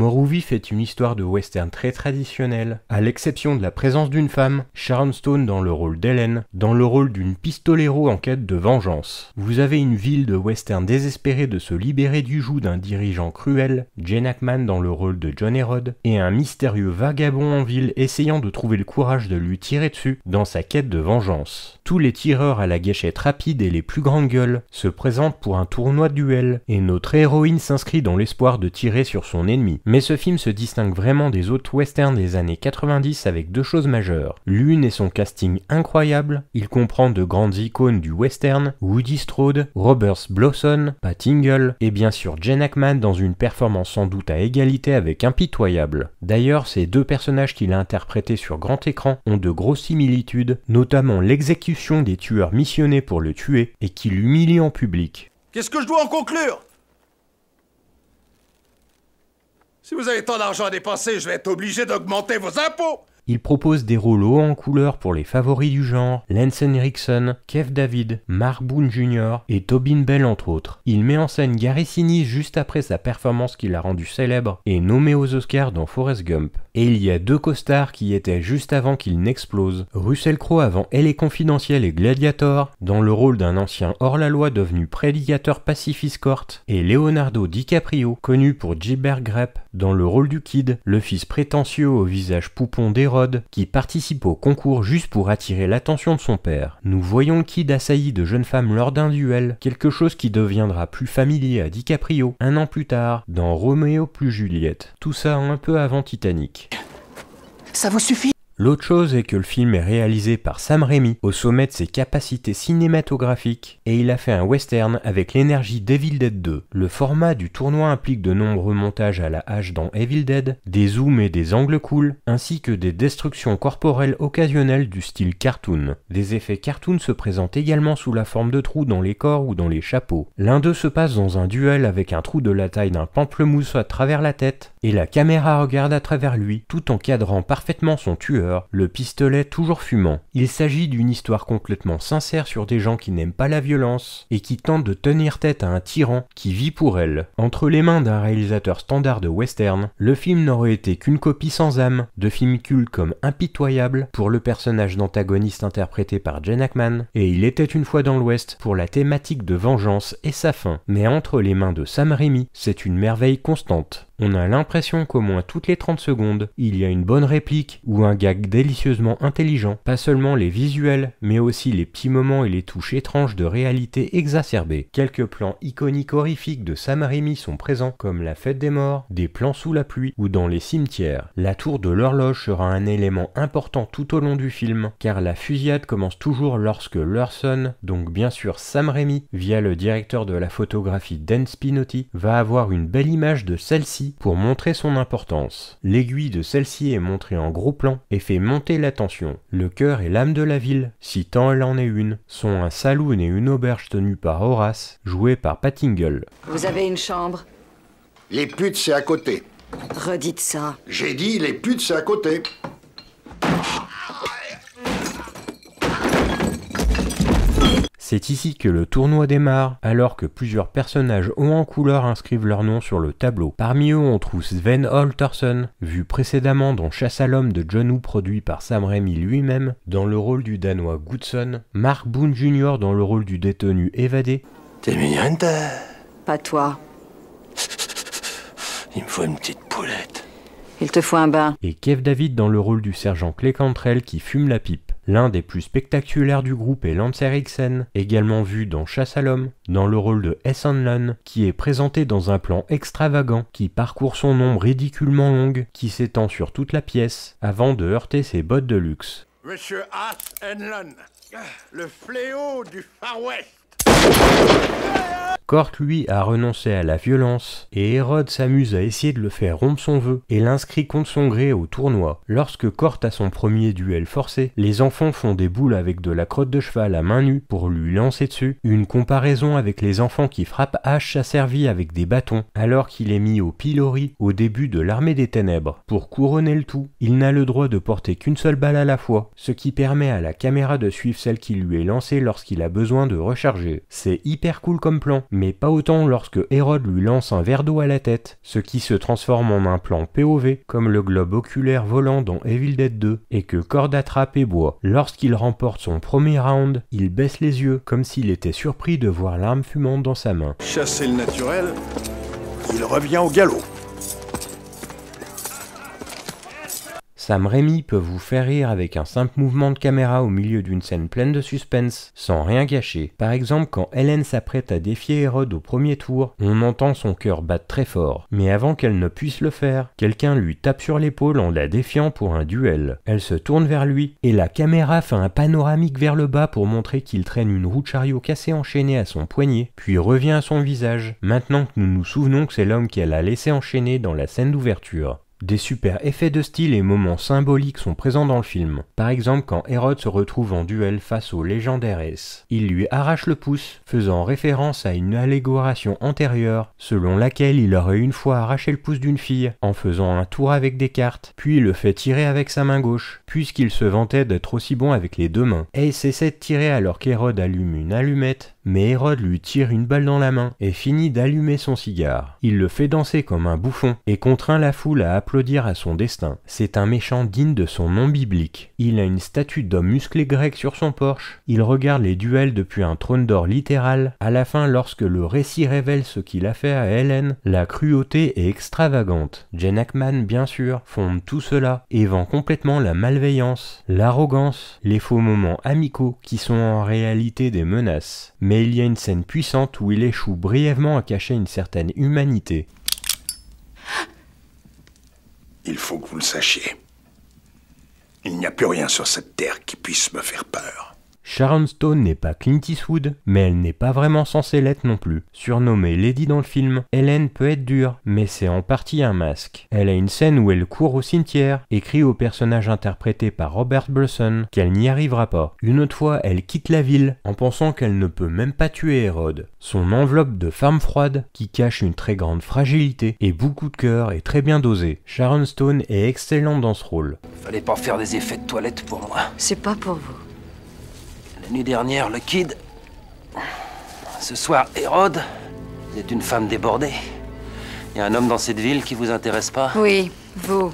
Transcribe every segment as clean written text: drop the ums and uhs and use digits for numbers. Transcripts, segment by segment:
Mort ou Vif est une histoire de western très traditionnelle, à l'exception de la présence d'une femme, Sharon Stone dans le rôle d'Helen, dans le rôle d'une pistolero en quête de vengeance. Vous avez une ville de western désespérée de se libérer du joug d'un dirigeant cruel, Gene Hackman dans le rôle de John Herod, et un mystérieux vagabond en ville essayant de trouver le courage de lui tirer dessus dans sa quête de vengeance. Tous les tireurs à la gâchette rapide et les plus grandes gueules se présentent pour un tournoi de duel, et notre héroïne s'inscrit dans l'espoir de tirer sur son ennemi. Mais ce film se distingue vraiment des autres westerns des années 90 avec deux choses majeures. L'une est son casting incroyable, il comprend de grandes icônes du western, Woody Strode, Robert Blossom, Pat Hingle, et bien sûr Gene Hackman dans une performance sans doute à égalité avec Impitoyable. D'ailleurs, ces deux personnages qu'il a interprétés sur grand écran ont de grosses similitudes, notamment l'exécution des tueurs missionnés pour le tuer et qui l'humilient en public. Qu'est-ce que je dois en conclure? Si vous avez tant d'argent à dépenser, je vais être obligé d'augmenter vos impôts. Il propose des rôles hauts en couleur pour les favoris du genre, Lance Henriksen, Kev David, Mark Boone Jr. et Tobin Bell entre autres. Il met en scène Gary Sinise juste après sa performance qui l'a rendu célèbre et nommé aux Oscars dans Forrest Gump. Et il y a deux costards qui étaient juste avant qu'il n'explose. Russell Crowe avant Elle est confidentielle et Gladiator, dans le rôle d'un ancien hors-la-loi devenu prédicateur pacifiste court, et Leonardo DiCaprio, connu pour Gilbert Grape, dans le rôle du Kid, le fils prétentieux au visage poupon d'Hérode, qui participe au concours juste pour attirer l'attention de son père. Nous voyons le Kid assailli de jeunes femmes lors d'un duel, quelque chose qui deviendra plus familier à DiCaprio un an plus tard, dans Roméo plus Juliette. Tout ça un peu avant Titanic. Ça vous suffit? L'autre chose est que le film est réalisé par Sam Raimi au sommet de ses capacités cinématographiques et il a fait un western avec l'énergie d'Evil Dead 2. Le format du tournoi implique de nombreux montages à la hache dans Evil Dead, des zooms et des angles cool, ainsi que des destructions corporelles occasionnelles du style cartoon. Des effets cartoon se présentent également sous la forme de trous dans les corps ou dans les chapeaux. L'un d'eux se passe dans un duel avec un trou de la taille d'un pamplemousse à travers la tête et la caméra regarde à travers lui tout en cadrant parfaitement son tueur, le pistolet toujours fumant. Il s'agit d'une histoire complètement sincère sur des gens qui n'aiment pas la violence et qui tentent de tenir tête à un tyran qui vit pour elle. Entre les mains d'un réalisateur standard de western, le film n'aurait été qu'une copie sans âme de films cultes comme Impitoyable pour le personnage d'antagoniste interprété par Gene Hackman et Il était une fois dans l'Ouest pour la thématique de vengeance et sa fin. Mais entre les mains de Sam Raimi, c'est une merveille constante. On a l'impression qu'au moins toutes les 30 secondes, il y a une bonne réplique ou un gag délicieusement intelligent, pas seulement les visuels, mais aussi les petits moments et les touches étranges de réalité exacerbée. Quelques plans iconiques horrifiques de Sam Raimi sont présents, comme la fête des morts, des plans sous la pluie ou dans les cimetières. La tour de l'horloge sera un élément important tout au long du film, car la fusillade commence toujours lorsque l'heure sonne, donc bien sûr Sam Raimi, via le directeur de la photographie Dan Spinotti, va avoir une belle image de celle-ci pour montrer son importance. L'aiguille de celle-ci est montrée en gros plan et fait monter la tension. Le cœur et l'âme de la ville, si tant elle en est une, sont un saloon et une auberge tenue par Horace, joué par Pat Hingle. Vous avez une chambre? Les putes, c'est à côté. Redites ça. J'ai dit, les putes, c'est à côté. C'est ici que le tournoi démarre, alors que plusieurs personnages hauts en couleur inscrivent leur nom sur le tableau. Parmi eux, on trouve Sven Holterson, vu précédemment dans Chasse à l'homme de John Woo produit par Sam Raimi lui-même, dans le rôle du Danois Goodson, Mark Boone Jr. dans le rôle du détenu évadé. T'es mignonne, Pas toi. Il me faut une petite poulette. Il te faut un bain. Et Kev David dans le rôle du sergent Clay Cantrell qui fume la pipe. L'un des plus spectaculaires du groupe est Lance Henriksen, également vu dans Chasse à l'homme, dans le rôle de S. Hanlon, qui est présenté dans un plan extravagant qui parcourt son ombre ridiculement longue, qui s'étend sur toute la pièce, avant de heurter ses bottes de luxe. Monsieur S. Hanlon, le fléau du Far West. Cort, lui, a renoncé à la violence, et Hérode s'amuse à essayer de le faire rompre son vœu, et l'inscrit contre son gré au tournoi. Lorsque Cort a son premier duel forcé, les enfants font des boules avec de la crotte de cheval à main nue pour lui lancer dessus, une comparaison avec les enfants qui frappent hache asservis avec des bâtons, alors qu'il est mis au pilori au début de l'Armée des Ténèbres. Pour couronner le tout, il n'a le droit de porter qu'une seule balle à la fois, ce qui permet à la caméra de suivre celle qui lui est lancée lorsqu'il a besoin de recharger. C'est hyper cool comme plan, mais pas autant lorsque Hérode lui lance un verre d'eau à la tête, ce qui se transforme en un plan POV, comme le globe oculaire volant dans Evil Dead 2, et que Cord attrape et boit. Lorsqu'il remporte son premier round, il baisse les yeux, comme s'il était surpris de voir l'arme fumante dans sa main. Chasser le naturel, il revient au galop. Sam Raimi peut vous faire rire avec un simple mouvement de caméra au milieu d'une scène pleine de suspense, sans rien gâcher. Par exemple, quand Hélène s'apprête à défier Hérode au premier tour, on entend son cœur battre très fort. Mais avant qu'elle ne puisse le faire, quelqu'un lui tape sur l'épaule en la défiant pour un duel. Elle se tourne vers lui, et la caméra fait un panoramique vers le bas pour montrer qu'il traîne une roue de chariot cassée enchaînée à son poignet, puis revient à son visage, maintenant que nous nous souvenons que c'est l'homme qu'elle a laissé enchaîner dans la scène d'ouverture. Des super effets de style et moments symboliques sont présents dans le film. Par exemple, quand Hérode se retrouve en duel face au légendaire S. Il lui arrache le pouce, faisant référence à une allégoration antérieure, selon laquelle il aurait une fois arraché le pouce d'une fille, en faisant un tour avec des cartes, puis le fait tirer avec sa main gauche, puisqu'il se vantait d'être aussi bon avec les deux mains. Ace essaie de tirer alors qu'Hérode allume une allumette, mais Hérode lui tire une balle dans la main et finit d'allumer son cigare. Il le fait danser comme un bouffon et contraint la foule à applaudir à son destin. C'est un méchant digne de son nom biblique. Il a une statue d'homme musclé grec sur son porche. Il regarde les duels depuis un trône d'or littéral. À la fin, lorsque le récit révèle ce qu'il a fait à Hélène, la cruauté est extravagante. Gene Hackman, bien sûr, fonde tout cela et vend complètement la malveillance, l'arrogance, les faux moments amicaux qui sont en réalité des menaces. Mais il y a une scène puissante où il échoue brièvement à cacher une certaine humanité. Il faut que vous le sachiez. Il n'y a plus rien sur cette terre qui puisse me faire peur. Sharon Stone n'est pas Clint Eastwood, mais elle n'est pas vraiment censée l'être non plus. Surnommée Lady dans le film, Hélène peut être dure, mais c'est en partie un masque. Elle a une scène où elle court au cimetière et crie au personnage interprété par Robert Bresson qu'elle n'y arrivera pas. Une autre fois, elle quitte la ville en pensant qu'elle ne peut même pas tuer Hérode. Son enveloppe de femme froide, qui cache une très grande fragilité et beaucoup de cœur, est très bien dosée. Sharon Stone est excellente dans ce rôle. Fallait pas faire des effets de toilette pour moi. C'est pas pour vous. La nuit dernière, le Kid. Ce soir, Hérode. Vous êtes une femme débordée. Il y a un homme dans cette ville qui vous intéresse pas? Oui, vous.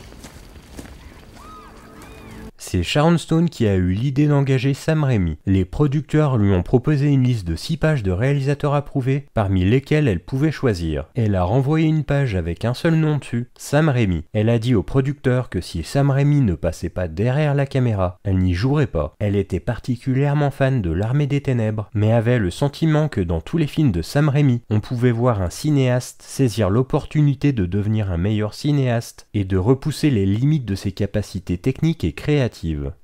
C'est Sharon Stone qui a eu l'idée d'engager Sam Raimi. Les producteurs lui ont proposé une liste de 6 pages de réalisateurs approuvés, parmi lesquels elle pouvait choisir. Elle a renvoyé une page avec un seul nom dessus, Sam Raimi. Elle a dit aux producteurs que si Sam Raimi ne passait pas derrière la caméra, elle n'y jouerait pas. Elle était particulièrement fan de l'Armée des Ténèbres, mais avait le sentiment que dans tous les films de Sam Raimi, on pouvait voir un cinéaste saisir l'opportunité de devenir un meilleur cinéaste et de repousser les limites de ses capacités techniques et créatives.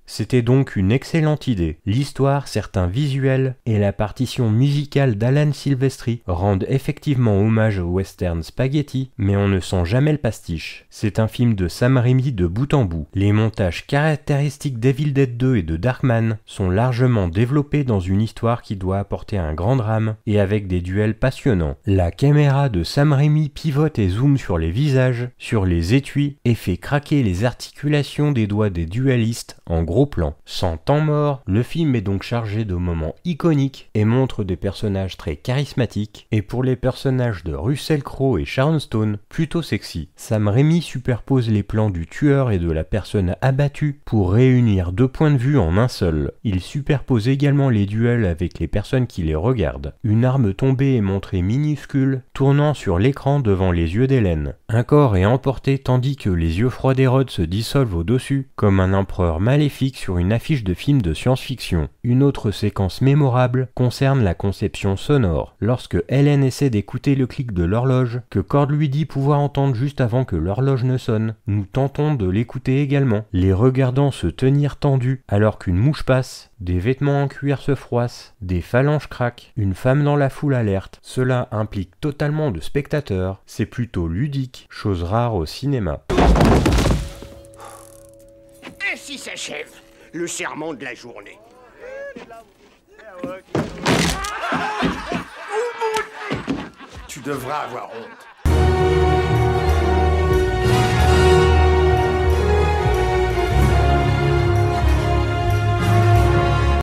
C'était donc une excellente idée. L'histoire, certains visuels et la partition musicale d'Alan Silvestri rendent effectivement hommage au western spaghetti, mais on ne sent jamais le pastiche. C'est un film de Sam Raimi de bout en bout. Les montages caractéristiques d'Evil Dead 2 et de Darkman sont largement développés dans une histoire qui doit apporter un grand drame et avec des duels passionnants. La caméra de Sam Raimi pivote et zoome sur les visages, sur les étuis et fait craquer les articulations des doigts des duellistes en gros plan. Sans temps mort, le film est donc chargé de moments iconiques et montre des personnages très charismatiques, et pour les personnages de Russell Crowe et Sharon Stone, plutôt sexy. Sam Raimi superpose les plans du tueur et de la personne abattue pour réunir 2 points de vue en un seul. Il superpose également les duels avec les personnes qui les regardent. Une arme tombée est montrée minuscule, tournant sur l'écran devant les yeux d'Hélène. Un corps est emporté tandis que les yeux froids d'Hérode se dissolvent au-dessus, comme un empereur maléfique sur une affiche de film de science-fiction. Une autre séquence mémorable concerne la conception sonore. Lorsque Hélène essaie d'écouter le clic de l'horloge, que Cord lui dit pouvoir entendre juste avant que l'horloge ne sonne, nous tentons de l'écouter également, les regardant se tenir tendus alors qu'une mouche passe, des vêtements en cuir se froissent, des phalanges craquent, une femme dans la foule alerte. Cela implique totalement de spectateurs, c'est plutôt ludique, chose rare au cinéma. Ainsi s'achève le sermon de la journée. Tu devras avoir honte.